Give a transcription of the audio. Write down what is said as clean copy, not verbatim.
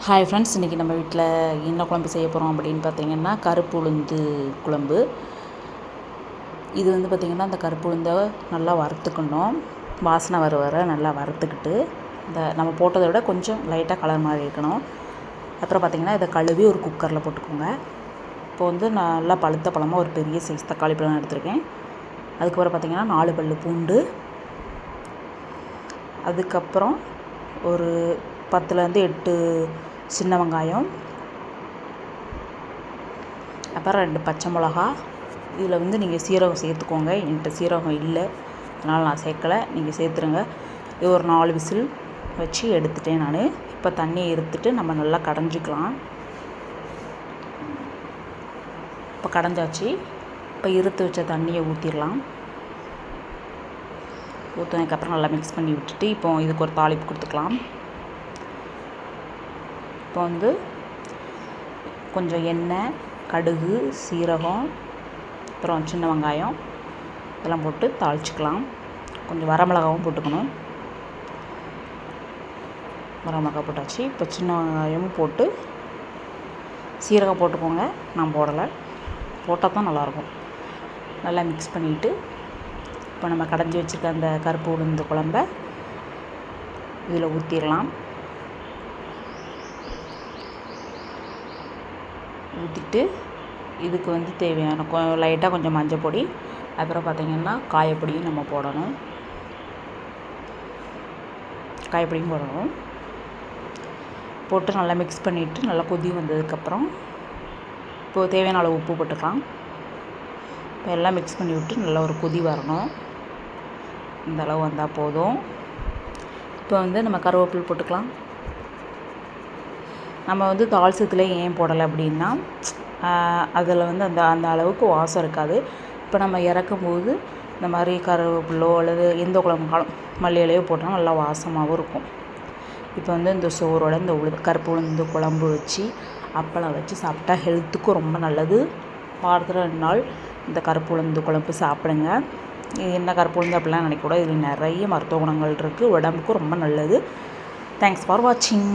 Hi friends, இன்றைக்கி நம்ம வீட்டில் என்ன குழம்பு செய்ய போகிறோம் அப்படின்னு பார்த்தீங்கன்னா கருப்பு உளுந்து குழம்பு. இது வந்து பார்த்திங்கன்னா அந்த கருப்பு உளுந்தை நல்லா வறுத்துக்கணும். வாசனை வர நல்லா வறுத்துக்கிட்டு இந்த நம்ம போட்டதை விட கொஞ்சம் லைட்டாக கலர் மாதிரி இருக்கணும். அப்புறம் பார்த்திங்கன்னா இதை கழுவி ஒரு குக்கரில் போட்டுக்கோங்க. இப்போ வந்து நல்லா பழுத்த பழமாக ஒரு பெரிய சைஸ் தக்காளி பழம் எடுத்திருக்கேன். அதுக்கப்புறம் பார்த்திங்கன்னா 4 பல்லு பூண்டு, அதுக்கப்புறம் ஒரு 10லேருந்து 8 சின்ன வெங்காயம், அப்புறம் 2 பச்சை மிளகா. இதில் வந்து நீங்கள் சீரகம் சேர்த்துக்கோங்க. என்கிட்ட சீரகம் இல்லை, அதனால் நான் சேர்க்கலை, நீங்கள் சேர்த்துருங்க. இது ஒரு 4 விசில் வச்சு எடுத்துட்டேன் நான். இப்போ தண்ணியை இருத்துட்டு நம்ம நல்லா கடைஞ்சிக்கலாம். இப்போ கடைஞ்சாச்சு. இப்போ இருத்து வச்ச தண்ணியை ஊற்றிடலாம். ஊற்றினதுக்கப்புறம் நல்லா மிக்ஸ் பண்ணி விட்டுட்டு இப்போ இதுக்கு ஒரு தாளிப்பு கொடுத்துக்கலாம். இப்போ வந்து கொஞ்சம் எண்ணெய், கடுகு, சீரகம், அப்புறம் சின்ன வெங்காயம் இதெல்லாம் போட்டு தாளிச்சிக்கலாம். கொஞ்சம் வரமிளகாவும் போட்டுக்கணும். வரமிளகா போட்டாச்சு. இப்போ சின்ன வெங்காயமும் போட்டு சீரகம் போட்டுக்கோங்க, நான் போடலை, போட்டால் தான் நல்லாயிருக்கும். நல்லா மிக்ஸ் பண்ணிவிட்டு இப்போ நம்ம கடைஞ்சி வச்சுருக்க அந்த கருப்பு உளுந்து குழம்ப இதில் ஊற்றிடலாம். ஊற்றிட்டு இதுக்கு வந்து தேவையான லைட்டாக கொஞ்சம் மஞ்சள் பொடி, அப்புறம் பார்த்திங்கன்னா காயப்பொடியும் நம்ம போடணும். காயப்பொடியும் போடணும். போட்டு நல்லா மிக்ஸ் பண்ணிவிட்டு நல்லா கொதி வந்ததுக்கப்புறம் இப்போது தேவையான அளவு உப்பு போட்டுக்கலாம். இப்போ எல்லாம் மிக்ஸ் பண்ணி விட்டு நல்லா ஒரு கொதி வரணும். இந்த அளவு வந்தால் போதும். இப்போ வந்து நம்ம கருவேப்பிலை போட்டுக்கலாம். நம்ம வந்து தாளிசத்தில் ஏன் போடலை அப்படின்னா அதில் வந்து அந்த அளவுக்கு வாசம் இருக்காது. இப்போ நம்ம இறக்கும்போது இந்த மாதிரி கருவேப்பிலோ அல்லது எந்த குழம்புனாலும் மல்லி இலையோ போட்டாலும் நல்லா வாசமாகவும் இருக்கும். இப்போ வந்து இந்த சோறோட இந்த கருப்பு உளுந்து குழம்பு வச்சு அப்பளம் வச்சு சாப்பிட்டா ஹெல்த்துக்கும் ரொம்ப நல்லது. வாரத்தில் 2 நாள் இந்த கருப்பு உளுந்து குழம்பு சாப்பிடுங்க. இது என்ன கருப்பு உளுந்து அப்படிலாம் நினைக்கக்கூடாது. இதில் நிறைய மருத்துவ குணங்கள் இருக்குது, உடம்புக்கும் ரொம்ப நல்லது. தேங்க்ஸ் ஃபார் வாட்சிங்.